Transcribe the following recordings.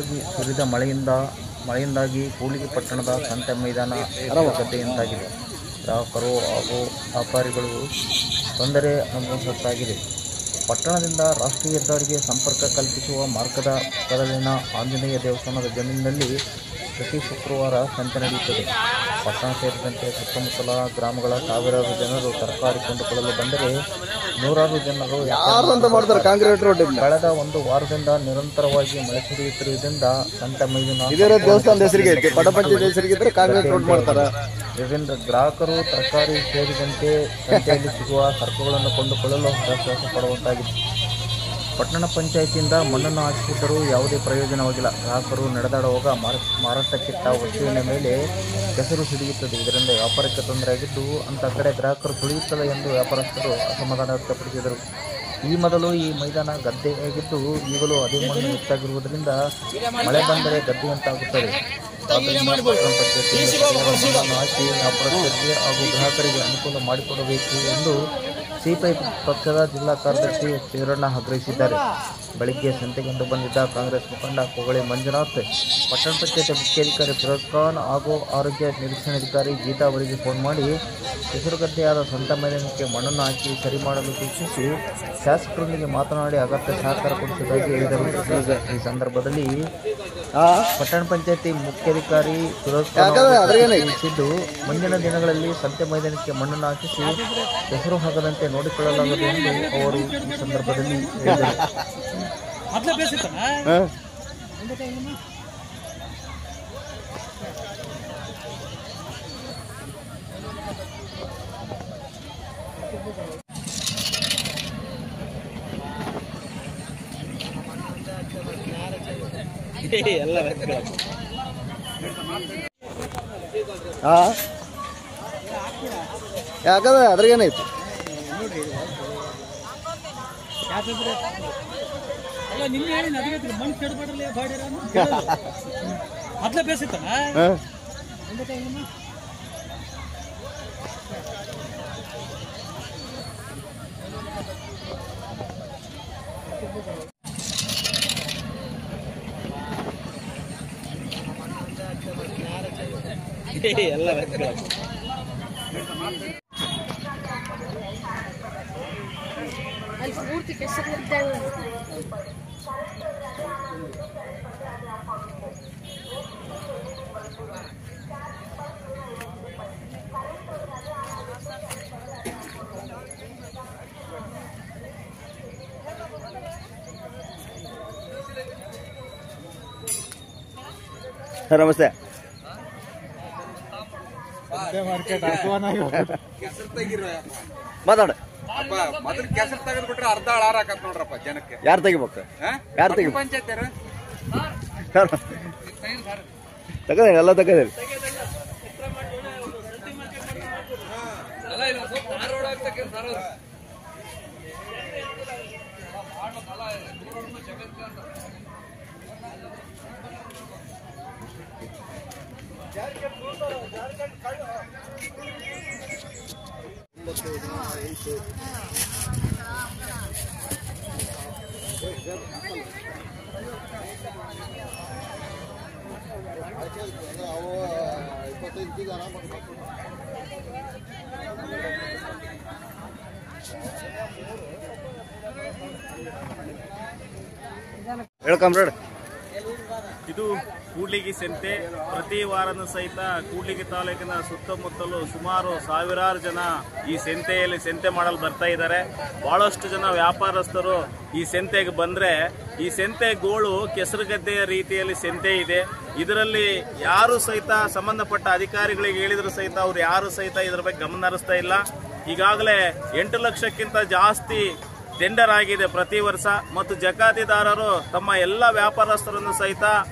ನಿರಂತರವಾಗಿ ಸುರಿದ ಮಳೆಯಿಂದಾಗಿ ಕೂಡ್ಲಿಗಿ ಪಟ್ಟಣದ ಸಂತೆ ಮೈದಾನ ಗದ್ದೆಯಂತಾಗಿದೆ. ಗ್ರಾಹಕರು ಹಾಗೂ ವ್ಯಾಪಾರಿಗಳು ತೊಂದರೆ ಅನುಭವಿಸುತ್ತಾಗಿದೆ. ಪಟ್ಟಣದಿಂದ ರಾಷ್ಟ್ರೀಯ ಹೆದ್ದಾರಿಗೆ ಸಂಪರ್ಕ ಕಲ್ಪಿಸುವ ಮಾರ್ಗದ ಪಕ್ಕದಲ್ಲಿನ ಆಂಜನೇಯ ದೇವಸ್ಥಾನದ ಜಮೀನಿನಲ್ಲಿ ಪ್ರತಿ ಶುಕ್ರವಾರ ಸಂತೆ ನಡೆಯುತ್ತದೆ. ಪಟ್ಟಣ ಸೇರಿದಂತೆ ಸುತ್ತಮುತ್ತಲ ಗ್ರಾಮಗಳ ಸಾವಿರಾರು ಜನರು ತರಕಾರಿ ಕೊಂಡುಕೊಳ್ಳಲು ಬಂದರೆ ನೂರಾರು ಜನರು ಕಳೆದ ಒಂದು ವಾರದಿಂದ ನಿರಂತರವಾಗಿ ಮಳೆ ಸುರಿಯುತ್ತಿರುವುದರಿಂದ ಸಂತೆ ಮೈದಾನ ವಿವಿಧ ಗ್ರಾಹಕರು ತರಕಾರಿ ಸೇರಿದಂತೆ ಸಂತೆಯಲ್ಲಿ ಸಿಗುವ ಸರಕುಗಳನ್ನು ಕೊಂಡುಕೊಳ್ಳಲು ಹರಸಾಹಸ ಪಡುವಂತಾಗಿದೆ. ಪಟ್ಟಣ ಪಂಚಾಯಿತಿಯಿಂದ ಮಣ್ಣನ್ನು ಹಾಕಿಸಿದ್ದರೂ ಯಾವುದೇ ಪ್ರಯೋಜನವಾಗಿಲ್ಲ. ಗ್ರಾಹಕರು ನಡೆದಾಡುವಾಗ ಮಾರಾಟಕ್ಕಿಟ್ಟ ವಸ್ತುವಿನ ಮೇಲೆ ಕೆಸರು ಸಿಡಿಯುತ್ತದೆ. ಇದರಿಂದ ವ್ಯಾಪಾರಕ್ಕೆ ತೊಂದರೆಯಾಗಿದ್ದು ಅಂಥ ಕಡೆ ಗ್ರಾಹಕರು ಸುಳಿಯುತ್ತದೆ ಎಂದು ವ್ಯಾಪಾರಸ್ಥರು ಅಸಮಾಧಾನ ವ್ಯಕ್ತಪಡಿಸಿದರು. ಈ ಮೊದಲು ಈ ಮೈದಾನ ಗದ್ದೆಯಾಗಿದ್ದು ಈಗಲೂ ಅದೇ ಮಣ್ಣು ಹೆಚ್ಚಾಗಿರುವುದರಿಂದ ಮಳೆ ಬಂದರೆ ಗದ್ದೆಯಂತಾಗುತ್ತದೆ. ಆದ್ದರಿಂದ ಪಟ್ಟಣ ಪಂಚಾಯಿತಿಯಿಂದ ಹಾಕಿ ವ್ಯಾಪಾರಸ್ಥರಿಗೆ ಹಾಗೂ ಗ್ರಾಹಕರಿಗೆ ಅನುಕೂಲ ಮಾಡಿಕೊಡಬೇಕು ಎಂದು ಸಿಪಿಐ ಪಕ್ಷದ ಜಿಲ್ಲಾ ಕಾರ್ಯದರ್ಶಿ ಶಿವರಣ್ಣ ಆಗ್ರಹಿಸಿದ್ದಾರೆ. ಬೆಳಗ್ಗೆ ಸಂತೆಗೆಂದು ಬಂದಿದ್ದ ಕಾಂಗ್ರೆಸ್ ಮುಖಂಡ ಕೋಗಳೆ ಮಂಜುನಾಥ್ ಪಟ್ಟಣ ಪಂಚಾಯತ್ ಮುಖ್ಯಾಧಿಕಾರಿ ಫಿರೋಜ್ ಖಾನ್ ಹಾಗೂ ಆರೋಗ್ಯ ನಿರೀಕ್ಷಣಾಧಿಕಾರಿ ಗೀತಾ ಅವರಿಗೆ ಫೋನ್ ಮಾಡಿ ಕೆಸರುಗದ್ದೆಯಾದ ಸಂತ ಮೈದಾನಕ್ಕೆ ಮಣ್ಣನ್ನು ಹಾಕಿ ಸರಿ ಮಾಡಲು ಸೂಚಿಸಿ ಶಾಸಕರೊಂದಿಗೆ ಮಾತನಾಡಿ ಅಗತ್ಯ ಸಹಕಾರ ಕೊಡಿಸುವುದಾಗಿ ಹೇಳಿದರು. ಈ ಸಂದರ್ಭದಲ್ಲಿ ಪಟ್ಟಣ ಪಂಚಾಯತಿ ಮುಖ್ಯಾಧಿಕಾರಿ ಫಿರೋಜ್ ಖಾನ್ ತಿಳಿಸಿದ್ದು, ಮುಂದಿನ ದಿನಗಳಲ್ಲಿ ಸಂತೆ ಮೈದಾನಕ್ಕೆ ಮಣ್ಣನ್ನು ಹಾಕಿಸಿ ಕೆಸರು ಆಗದಂತೆ ನೋಡಿಕೊಳ್ಳಲಾಗುವುದು ಎಂದು ಅವರು ಈ ಸಂದರ್ಭದಲ್ಲಿ ಹೇಳಿದರು. ಯಾಕಂದ್ರೆ ಅದ್ರಾಗೇನೈತಿ ನಿನ್ನೆ ಹೇಳಿ ನದಿಗೆ ಮಣ್ಣು ಕೆಡಬಾಡ್ರಲ್ಲ ಬಾಡಿರ ಮೊದ್ಲೇ ಬೇಸಿತ್ತಲ್ಲ ಎಲ್ಲ ಅಲ್ಲಿ ಪೂರ್ತಿ ಕೆಸರಿದ್ದಾಗ ನಮಸ್ತೆ. ಮಾತಾಡ ಮೊದಲು ಕೆಸರು ತೆಗೆದು ಬಿಟ್ರೆ ಅರ್ಧ ಹಾಳಾರ ಹಾಕತ್ ನೋಡ್ರಪ್ಪ ಜನಕ್ಕೆ. ಯಾರು ತೆಗಿಬೇಕು? ಯಾರು ತೆಗಿ ಪಂಚಾಯತ್ ತಗದೇನೆ ಎಲ್ಲ ತಗದೇನೆ. ಹೇಳ್ಕೊಂಬ್ರಡ್. ಇದು ಕೂಡ್ಲಿಗಿ ಸಂತೆ. ಪ್ರತಿ ವಾರನೂ ಸಹಿತ ಕೂಡ್ಲಿಗಿ ತಾಲೂಕಿನ ಸುತ್ತಮುತ್ತಲು ಸುಮಾರು ಸಾವಿರಾರು ಜನ ಈ ಸಂತೆಯಲ್ಲಿ ಸಂತೆ ಮಾಡಲು ಬರ್ತಾ ಇದ್ದಾರೆ. ಬಹಳಷ್ಟು ಜನ ವ್ಯಾಪಾರಸ್ಥರು ಈ ಸಂತೆಗೆ ಬಂದ್ರೆ ಈ ಸಂತೆ ಗೋಳು ಕೆಸರುಗದ್ದೆಯ ರೀತಿಯಲ್ಲಿ ಸಂತೆ ಇದೆ. ಇದರಲ್ಲಿ ಯಾರು ಸಹಿತ ಸಂಬಂಧಪಟ್ಟ ಅಧಿಕಾರಿಗಳಿಗೆ ಹೇಳಿದ್ರು ಸಹಿತ ಅವ್ರು ಯಾರು ಸಹಿತ ಇದರ ಬಗ್ಗೆ ಗಮನ ಹರಿಸ್ತಾ ಇಲ್ಲ. ಈಗಾಗಲೇ 8 ಲಕ್ಷಕ್ಕಿಂತ ಜಾಸ್ತಿ ಟೆಂಡರ್ ಆಗಿದೆ ಪ್ರತಿ ವರ್ಷ. ಮತ್ತು ಜಕಾತಿದಾರರು ತಮ್ಮ ಎಲ್ಲ ವ್ಯಾಪಾರಸ್ಥರನ್ನು ಸಹಿತ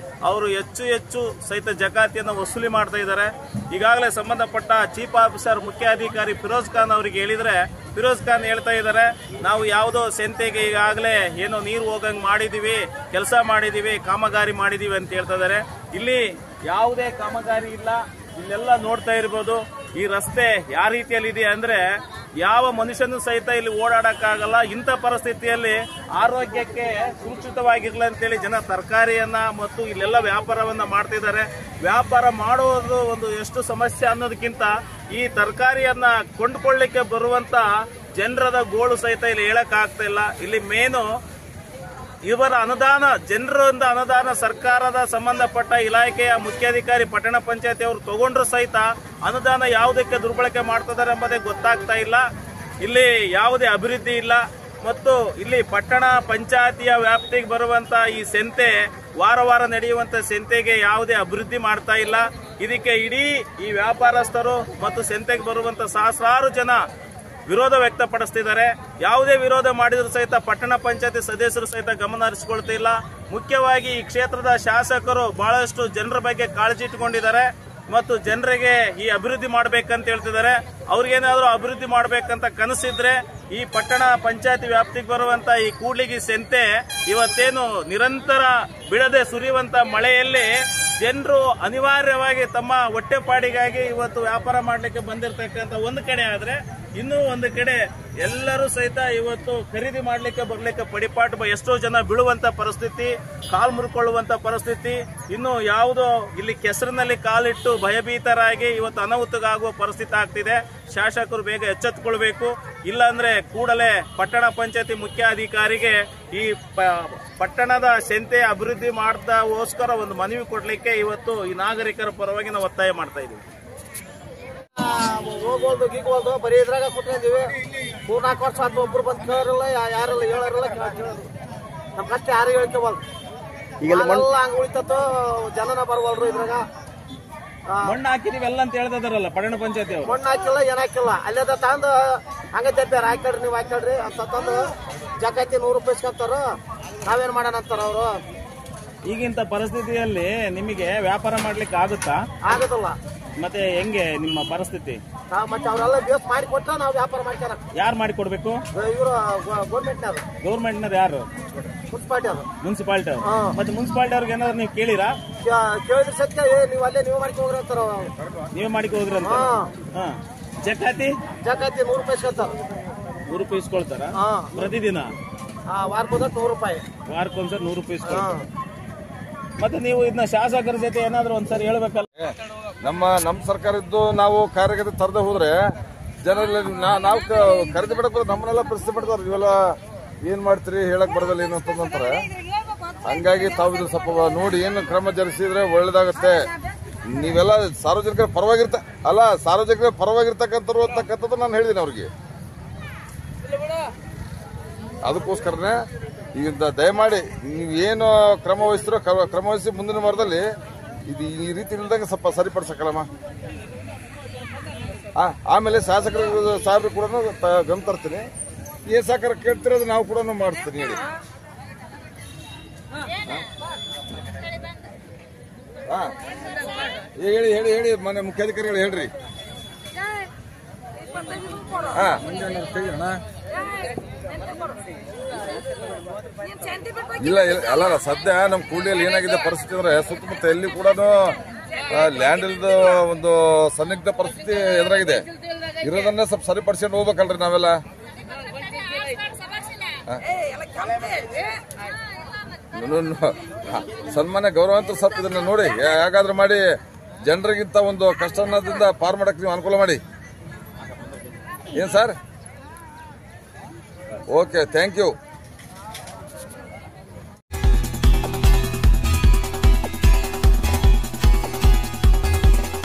ಅವರು ಹೆಚ್ಚು ಸಹಿತ ಜಕಾತಿಯನ್ನು ವಸೂಲಿ ಮಾಡ್ತಾ ಇದ್ದಾರೆ. ಈಗಾಗಲೇ ಸಂಬಂಧಪಟ್ಟ ಚೀಫ್ ಆಫೀಸರ್ ಮುಖ್ಯಾಧಿಕಾರಿ ಫಿರೋಜ್ ಖಾನ್ ಅವರಿಗೆ ಹೇಳಿದ್ರೆ ಫಿರೋಜ್ ಖಾನ್ ಹೇಳ್ತಾ ಇದ್ದಾರೆ, ನಾವು ಯಾವುದೋ ಸಂತೆಗೆ ಈಗಾಗಲೇ ಏನೋ ನೀರು ಹೋಗಂಗೆ ಮಾಡಿದೀವಿ, ಕೆಲಸ ಮಾಡಿದೀವಿ, ಕಾಮಗಾರಿ ಮಾಡಿದೀವಿ ಅಂತ ಹೇಳ್ತಾ ಇದ್ದಾರೆ. ಇಲ್ಲಿ ಯಾವುದೇ ಕಾಮಗಾರಿ ಇಲ್ಲ. ಇಲ್ಲೆಲ್ಲ ನೋಡ್ತಾ ಇರ್ಬೋದು. ಈ ರಸ್ತೆ ಯಾವ ರೀತಿಯಲ್ಲಿ ಇದೆ ಅಂದ್ರೆ ಯಾವ ಮನುಷ್ಯನೂ ಸಹಿತ ಇಲ್ಲಿ ಓಡಾಡಕ್ಕಾಗಲ್ಲ. ಇಂಥ ಪರಿಸ್ಥಿತಿಯಲ್ಲಿ ಆರೋಗ್ಯಕ್ಕೆ ಸುರಕ್ಷಿತವಾಗಿರ್ಲಿ ಅಂತೇಳಿ ಜನ ತರಕಾರಿಯನ್ನ ಮತ್ತು ಇಲ್ಲೆಲ್ಲ ವ್ಯಾಪಾರವನ್ನ ಮಾಡ್ತಿದ್ದಾರೆ. ವ್ಯಾಪಾರ ಮಾಡೋದು ಒಂದು ಎಷ್ಟು ಸಮಸ್ಯೆ ಅನ್ನೋದಕ್ಕಿಂತ ಈ ತರಕಾರಿಯನ್ನ ಕೊಂಡ್ಕೊಳ್ಳಿಕ್ಕೆ ಬರುವಂತ ಜನರದ ಗೋಳು ಸಹಿತ ಇಲ್ಲಿ ಹೇಳಕ್ ಆಗ್ತಾ ಇಲ್ಲ. ಇಲ್ಲಿ ಮೇನು ಇವರ ಅನುದಾನ, ಜನರಿಂದ ಅನುದಾನ ಸರ್ಕಾರದ ಸಂಬಂಧಪಟ್ಟ ಇಲಾಖೆಯ ಮುಖ್ಯಾಧಿಕಾರಿ ಪಟ್ಟಣ ಪಂಚಾಯತಿ ಅವರು ತಗೊಂಡ್ರು ಸಹಿತ ಅನುದಾನ ಯಾವುದಕ್ಕೆ ದುರ್ಬಳಕೆ ಮಾಡ್ತಿದ್ದಾರೆ ಎಂಬುದೇ ಗೊತ್ತಾಗ್ತಾ ಇಲ್ಲ. ಇಲ್ಲಿ ಯಾವುದೇ ಅಭಿವೃದ್ಧಿ ಇಲ್ಲ. ಮತ್ತು ಇಲ್ಲಿ ಪಟ್ಟಣ ಪಂಚಾಯತಿಯ ವ್ಯಾಪ್ತಿಗೆ ಬರುವಂತ ಈ ಸಂತೆ, ವಾರ ವಾರ ನಡೆಯುವಂತ ಸಂತೆಗೆ ಯಾವುದೇ ಅಭಿವೃದ್ಧಿ ಮಾಡ್ತಾ ಇಲ್ಲ. ಇದಕ್ಕೆ ಇಡೀ ಈ ವ್ಯಾಪಾರಸ್ಥರು ಮತ್ತು ಸಂತೆಗೆ ಬರುವಂತ ಸಹಸ್ರಾರು ಜನ ವಿರೋಧ ವ್ಯಕ್ತಪಡಿಸ್ತಿದ್ದಾರೆ. ಯಾವುದೇ ವಿರೋಧ ಮಾಡಿದ್ರು ಸಹಿತ ಪಟ್ಟಣ ಪಂಚಾಯತಿ ಸದಸ್ಯರು ಸಹಿತ ಗಮನ ಹರಿಸಿಕೊಳ್ತಾ ಇಲ್ಲ. ಮುಖ್ಯವಾಗಿ ಈ ಕ್ಷೇತ್ರದ ಶಾಸಕರು ಬಹಳಷ್ಟು ಜನರ ಬಗ್ಗೆ ಕಾಳಜಿ ಇಟ್ಟುಕೊಂಡಿದ್ದಾರೆ ಮತ್ತು ಜನರಿಗೆ ಈ ಅಭಿವೃದ್ಧಿ ಮಾಡ್ಬೇಕಂತ ಹೇಳ್ತಿದ್ದಾರೆ. ಅವ್ರಿಗೇನಾದ್ರೂ ಅಭಿವೃದ್ಧಿ ಮಾಡ್ಬೇಕಂತ ಕನಸಿದ್ರೆ ಈ ಪಟ್ಟಣ ಪಂಚಾಯತಿ ವ್ಯಾಪ್ತಿಗೆ ಬರುವಂತ ಈ ಕೂಡ್ಲಿಗಿ ಸಂತೆ ಇವತ್ತೇನು ನಿರಂತರ ಬಿಡದೆ ಸುರಿಯುವಂತ ಮಳೆಯಲ್ಲಿ ಜನರು ಅನಿವಾರ್ಯವಾಗಿ ತಮ್ಮ ಹೊಟ್ಟೆಪಾಡಿಗಾಗಿ ಇವತ್ತು ವ್ಯಾಪಾರ ಮಾಡಲಿಕ್ಕೆ ಬಂದಿರತಕ್ಕಂತ ಒಂದು ಕಡೆ ಆದ್ರೆ, ಇನ್ನೂ ಒಂದು ಕಡೆ ಎಲ್ಲರೂ ಸಹಿತ ಇವತ್ತು ಖರೀದಿ ಮಾಡಲಿಕ್ಕೆ ಬರ್ಲಿಕ್ಕೆ ಪಡಿಪಾಟ್ ಎಷ್ಟೋ ಜನ ಬೀಳುವಂತ ಪರಿಸ್ಥಿತಿ, ಕಾಲು ಮುರ್ಕೊಳ್ಳುವಂತ ಪರಿಸ್ಥಿತಿ, ಇನ್ನು ಯಾವುದೋ ಇಲ್ಲಿ ಕೆಸರಿನಲ್ಲಿ ಕಾಲಿಟ್ಟು ಭಯಭೀತರಾಗಿ ಇವತ್ತು ಅನಾಹುತವಾಗುವ ಪರಿಸ್ಥಿತಿ ಆಗ್ತಿದೆ. ಶಾಸಕರು ಬೇಗ ಎಚ್ಚೆತ್ತುಕೊಳ್ಬೇಕು. ಇಲ್ಲಾಂದ್ರೆ ಕೂಡಲೇ ಪಟ್ಟಣ ಪಂಚಾಯತಿ ಮುಖ್ಯಾಧಿಕಾರಿಗೆ ಈ ಪಟ್ಟಣದ ಸಂತೆ ಅಭಿವೃದ್ಧಿ ಮಾಡದಗೋಸ್ಕರ ಒಂದು ಮನವಿ ಕೊಡ್ಲಿಕ್ಕೆ ಇವತ್ತು ಈ ನಾಗರಿಕರ ಪರವಾಗಿ ನಾವು ಒತ್ತಾಯ ಮಾಡ್ತಾ ಇದ್ದೀವಿ. ಹೋಗೋದು ಗೀಗೋದು ಬರೀ ಇದ್ರಾಗ ಕುತ್ಕೊಂಡಿವಿ. 4-4 ವರ್ಷ ಆಯ್ತು, ಒಬ್ರು ಬಂದು ಕೇಳೋರಿಲ್ಲ, ಯಾರೆಲ್ಲ ಹೇಳೋರಿಲ್ಲ, ಕೇಳೋದು ನಮ್ಮ ಕಷ್ಟ ಯಾರು ಹೇಳ್ಕೋಬಲ್ದು. ಈಗೆಲ್ಲ ಹಂಗ ಉಳಿತತ್ತು, ಜನನ ಬರವಲ್ರು ಇದ್ರಾಗ. ಮಣ್ಣು ಹಾಕಿದೀವೆಲ್ಲ ಅಂತ ಹೇಳ್ತಿದಾರಲ್ಲ ಪಟ್ಟಣ ಪಂಚಾಯತಿ ಅವರು. ಮಣ್ಣು ಹಾಕಿಲ್ಲ, ಏನ್ ಹಾಕಿಲ್ಲ, ಅಲ್ಲೇದ ತಂದು ಹಂಗ ತೆಪ್ಪಾರ, ಹಾಕ್ಯಾಡ್ರಿ ನೀವು ಹಾಕ್ಯಾಡ್ರಿ ಅಂತ ತಂದು ಜಕಾತಿ 100 ರೂಪಾಯಿ ಇಸ್ಕೊಂತಾರ. ನಾವೇನ್ ಮಾಡೋಣ ಅಂತಾರ ಅವರು. ಈಗಿಂತ ಪರಿಸ್ಥಿತಿಯಲ್ಲಿ ನಿಮಗೆ ವ್ಯಾಪಾರ ಮಾಡ್ಲಿಕ್ಕೆ ಆಗುತ್ತಾ? ಆಗುದಿಲ್ಲ. ಮತ್ತೆ ಹೆಂಗೆ ನಿಮ್ಮ ಪರಿಸ್ಥಿತಿ? ಮತ್ತೆ ಅವರೆಲ್ಲ ಬೇಸ್ ಮಾಡಿ ಕೊಟ್ಟ ನಾವು ವ್ಯಾಪಾರ ಮಾಡ್ತಾರ. ಯಾರು ಮಾಡಿ ಕೊಡ್ಬೇಕು? ಇವರು ಗೌರ್ಮೆಂಟ್ನವ್ರು. ಗೌರ್ಮೆಂಟ್ನವ್ರು ಯಾರು? ಮುನ್ಸಿಪಾಲಿಟಿ ಅವರು. ಮುನ್ಸಿಪಾಲಿಟಿ ಅವರು. ಮತ್ತೆ ಮುನ್ಸಿಪಾಲಿಟಿ ಅವ್ರಿಗೆ ಏನಾದ್ರು ನೀವು ಕೇಳಿರಾ? ಕೇಳಿದ್ರೆ ಸತ್ಯ ನೀವು ಅಲ್ಲೇ ನೀವು ಮಾಡ್ಕೊ ಹೋಗ್ರಿ ಅಂತಾರ. ನೀವೇ ಮಾಡಿ ಹೋಗ್ರಿ ಅಂತ. ಜಕಾತಿ 100 ರೂಪಾಯಿ ಇಸ್ಕೊಂತಾರ. 100 ರೂಪಾಯಿ ಇಸ್ಕೊಳ್ತಾರ ಪ್ರತಿದಿನ? ವಾರಕ್ಕೊಂದ 100 ರೂಪಾಯಿ. ವಾರಕ್ಕೊಂದ್ಸರಿ 100 ರೂಪಾಯಿ ಇಸ್ಕೊಳ್ತಾರ. ಮತ್ತೆ ನೀವು ಇದನ್ನ ಶಾಸಕರ ಜೊತೆ ಏನಾದ್ರು ಒಂದ್ಸರಿ ಹೇಳ್ಬೇಕಲ್ಲ? ನಮ್ಮ ಸರ್ಕಾರ ಇದ್ದು ನಾವು ಕಾರ್ಯಗತ ತರದೆ ಹೋದ್ರೆ ಜನರಲ್ಲಿ ನಾವು ಖರೀದಿ ಮಾಡಕ್ ನಮ್ಮನ್ನೆಲ್ಲ ಪರಿಸ್ಥಿತಿ ಪಡ್ತಾರೆ. ಇವೆಲ್ಲ ಏನ್ ಮಾಡ್ತೀರಿ ಹೇಳಕ್ ಬರೋದಿಲ್ಲ ಏನು ಅಂತಂದ್ರೆ, ಹಂಗಾಗಿ ತಾವು ಇದು ಸ್ವಲ್ಪ ನೋಡಿ ಏನು ಕ್ರಮ ಜರುಗಿಸಿದ್ರೆ ಒಳ್ಳೇದಾಗುತ್ತೆ. ನೀವೆಲ್ಲ ಸಾರ್ವಜನಿಕರ ಸಾರ್ವಜನಿಕರ ಪರವಾಗಿರ್ತಕ್ಕಂಥವ್ರು ಅಂತಕ್ಕಂಥದ್ದು ನಾನು ಹೇಳಿದ್ದೀನಿ ಅವ್ರಿಗೆ. ಅದಕ್ಕೋಸ್ಕರನೇ ಈಗ ದಯಮಾಡಿ ನೀವೇನು ಕ್ರಮ ವಹಿಸ್ತಿರೋ ಕ್ರಮ ವಹಿಸಿ ಮುಂದಿನ ವಾರದಲ್ಲಿ ಇದು ಈ ರೀತಿ ಇಲ್ದಂಗೆ ಸ್ವಲ್ಪ ಸರಿಪಡಿಸಕ್ಕಲ್ಲಮ್ಮ. ಆಮೇಲೆ ಶಾಸಕರು ಸಾಹೇಬ್ರು ಕೂಡ ಗಮನ ತರ್ತೀನಿ. ಏನ್ ಸಹಕಾರ ಕೇಳ್ತಿರೋದು ನಾವು ಕೂಡ ಮಾಡ್ತೀನಿ ಹೇಳಿ. ಹೇಳಿ ಹೇಳಿ ಹೇಳಿ ಮನೆ ಮುಖ್ಯಾಧಿಕಾರಿಗಳು ಹೇಳ್ರಿ. ಇಲ್ಲ ಅಲ್ಲ, ಸದ್ಯ ನಮ್ಮ ಕೂಡ್ಲಿಯಲ್ಲಿ ಏನಾಗಿದೆ ಪರಿಸ್ಥಿತಿ ಅಂದ್ರೆ ಸುತ್ತಮುತ್ತ ಎಲ್ಲಿ ಕೂಡ ಲ್ಯಾಂಡ್ ಇಲ್ದ ಒಂದು ಸನ್ನಿಗ್ಧ ಪರಿಸ್ಥಿತಿ ಎದುರಾಗಿದೆ. ಇರೋದನ್ನೇ ಸ್ವಲ್ಪ ಸರಿಪಡಿಸ್ಕೊಂಡು ಹೋಗ್ಬೇಕಲ್ರಿ ನಾವೆಲ್ಲ. ಸನ್ಮಾನ್ಯ ಗೌರವ ಅಂತ ಸ್ವಲ್ಪ ಇದನ್ನ ನೋಡಿ ಹೇಗಾದ್ರೂ ಮಾಡಿ ಜನರಿಗಿಂತ ಒಂದು ಕಷ್ಟ ಅನ್ನೋದ್ರಿಂದ ಪಾರ್ ಮಾಡಕ್ ನೀವು ಅನುಕೂಲ ಮಾಡಿ. ಏನ್ ಸರ್? Okay, thank you.